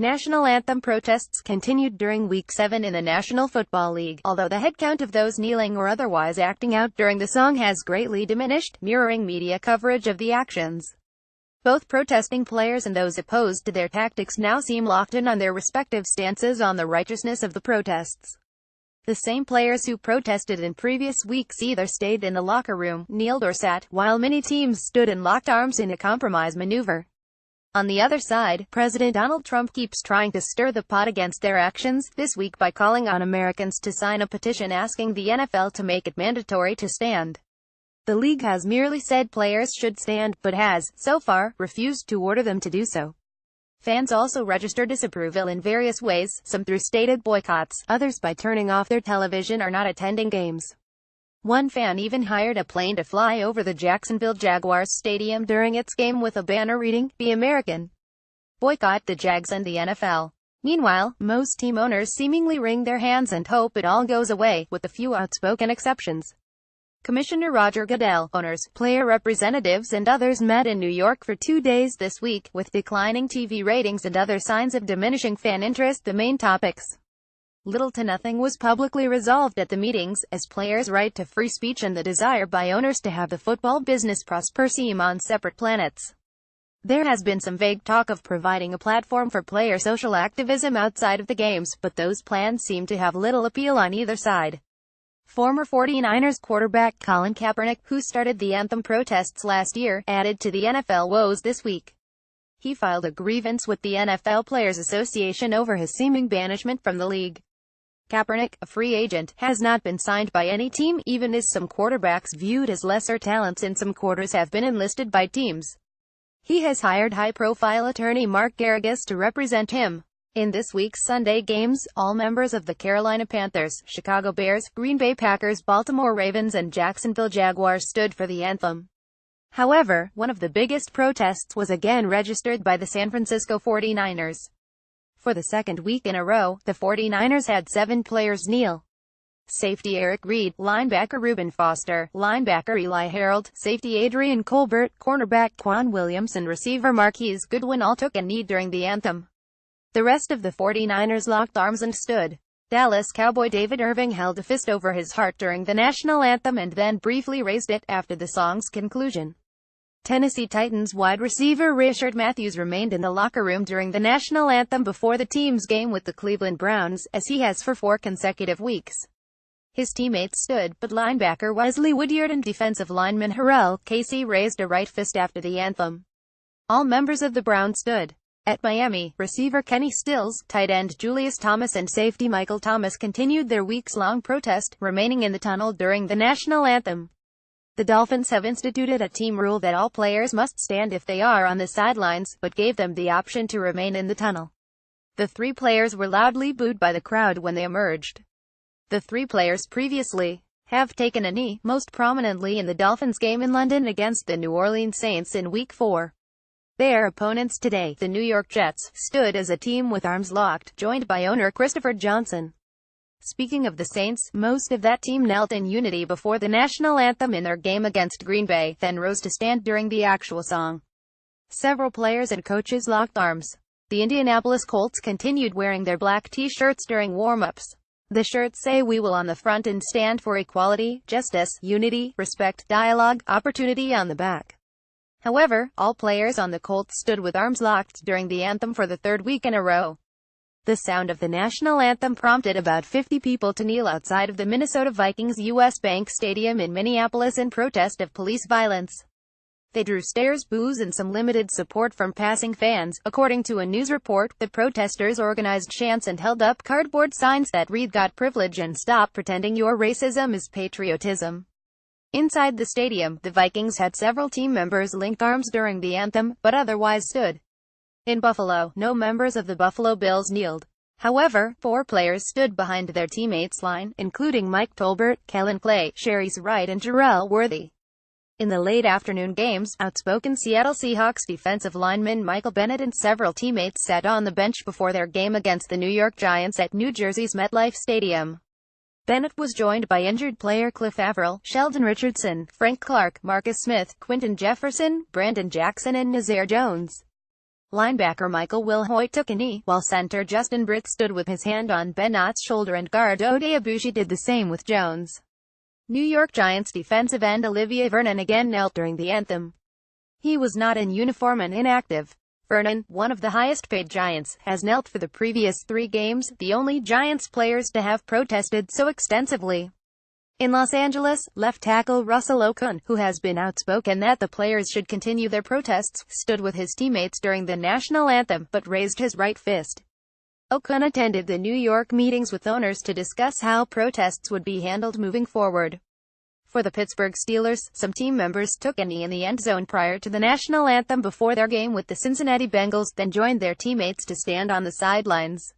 National anthem protests continued during Week 7 in the National Football League, although the head count of those kneeling or otherwise acting out during the song has greatly diminished, mirroring media coverage of the actions. Both protesting players and those opposed to their tactics now seem locked in on their respective stances on the righteousness of the protests. The same players who protested in previous weeks either stayed in the locker room, kneeled or sat, while many teams stood and locked arms in a compromise maneuver. On the other side, President Donald Trump keeps trying to stir the pot against their actions, this week by calling on Americans to sign a petition asking the NFL to make it mandatory to stand. The league has merely said players should stand, but has, so far, refused to order them to do so. Fans also register disapproval in various ways, some through stated boycotts, others by turning off their television or not attending games. One fan even hired a plane to fly over the Jacksonville Jaguars stadium during its game with a banner reading, "Be American. Boycott the Jags and the NFL." Meanwhile, most team owners seemingly wring their hands and hope it all goes away, with a few outspoken exceptions. Commissioner Roger Goodell, owners, player representatives and others met in New York for 2 days this week, with declining TV ratings and other signs of diminishing fan interest the main topics. Little to nothing was publicly resolved at the meetings, as players' right to free speech and the desire by owners to have the football business prosper seem on separate planets. There has been some vague talk of providing a platform for player social activism outside of the games, but those plans seem to have little appeal on either side. Former 49ers quarterback Colin Kaepernick, who started the anthem protests last year, added to the NFL woes this week. He filed a grievance with the NFL Players Association over his seeming banishment from the league. Kaepernick, a free agent, has not been signed by any team, even as some quarterbacks viewed as lesser talents in some quarters have been enlisted by teams. He has hired high-profile attorney Mark Garrigus to represent him. In this week's Sunday games, all members of the Carolina Panthers, Chicago Bears, Green Bay Packers, Baltimore Ravens and Jacksonville Jaguars stood for the anthem. However, one of the biggest protests was again registered by the San Francisco 49ers. For the second week in a row, the 49ers had 7 players kneel. Safety Eric Reed, linebacker Reuben Foster, linebacker Eli Harold, safety Adrian Colbert, cornerback Quan Williams and receiver Marquise Goodwin all took a knee during the anthem. The rest of the 49ers locked arms and stood. Dallas Cowboy David Irving held a fist over his heart during the national anthem and then briefly raised it after the song's conclusion. Tennessee Titans wide receiver Rashard Matthews remained in the locker room during the national anthem before the team's game with the Cleveland Browns, as he has for 4 consecutive weeks. His teammates stood, but linebacker Wesley Woodyard and defensive lineman Harrell Casey raised a right fist after the anthem. All members of the Browns stood. At Miami, receiver Kenny Stills, tight end Julius Thomas and safety Michael Thomas continued their weeks-long protest, remaining in the tunnel during the national anthem. The Dolphins have instituted a team rule that all players must stand if they are on the sidelines, but gave them the option to remain in the tunnel. The 3 players were loudly booed by the crowd when they emerged. The 3 players previously have taken a knee, most prominently in the Dolphins game in London against the New Orleans Saints in Week 4. Their opponents today, the New York Jets, stood as a team with arms locked, joined by owner Christopher Johnson. Speaking of the Saints, most of that team knelt in unity before the national anthem in their game against Green Bay, then rose to stand during the actual song. Several players and coaches locked arms. The Indianapolis Colts continued wearing their black t-shirts during warm-ups. The shirts say "We will" on the front and stand for equality, justice, unity, respect, dialogue, opportunity on the back. However, all players on the Colts stood with arms locked during the anthem for the 3rd week in a row. The sound of the national anthem prompted about 50 people to kneel outside of the Minnesota Vikings U.S. Bank Stadium in Minneapolis in protest of police violence. They drew stares, boos and some limited support from passing fans. According to a news report, the protesters organized chants and held up cardboard signs that read "Got privilege" and "Stop pretending your racism is patriotism." Inside the stadium, the Vikings had several team members linked arms during the anthem, but otherwise stood. In Buffalo, no members of the Buffalo Bills kneeled. However, 4 players stood behind their teammates' line, including Mike Tolbert, Kellen Clay, Sherry's Wright and Jarrell Worthy. In the late afternoon games, outspoken Seattle Seahawks defensive lineman Michael Bennett and several teammates sat on the bench before their game against the New York Giants at New Jersey's MetLife Stadium. Bennett was joined by injured player Cliff Averill, Sheldon Richardson, Frank Clark, Marcus Smith, Quinton Jefferson, Brandon Jackson and Nazir Jones. Linebacker Michael Wilhoit took a knee, while center Justin Britt stood with his hand on Ben Ott's shoulder and guard Ode Abushi did the same with Jones. New York Giants defensive end Olivier Vernon again knelt during the anthem. He was not in uniform and inactive. Vernon, one of the highest-paid Giants, has knelt for the previous 3 games, the only Giants players to have protested so extensively. In Los Angeles, left tackle Russell Okung, who has been outspoken that the players should continue their protests, stood with his teammates during the national anthem, but raised his right fist. Okung attended the New York meetings with owners to discuss how protests would be handled moving forward. For the Pittsburgh Steelers, some team members took a knee in the end zone prior to the national anthem before their game with the Cincinnati Bengals, then joined their teammates to stand on the sidelines.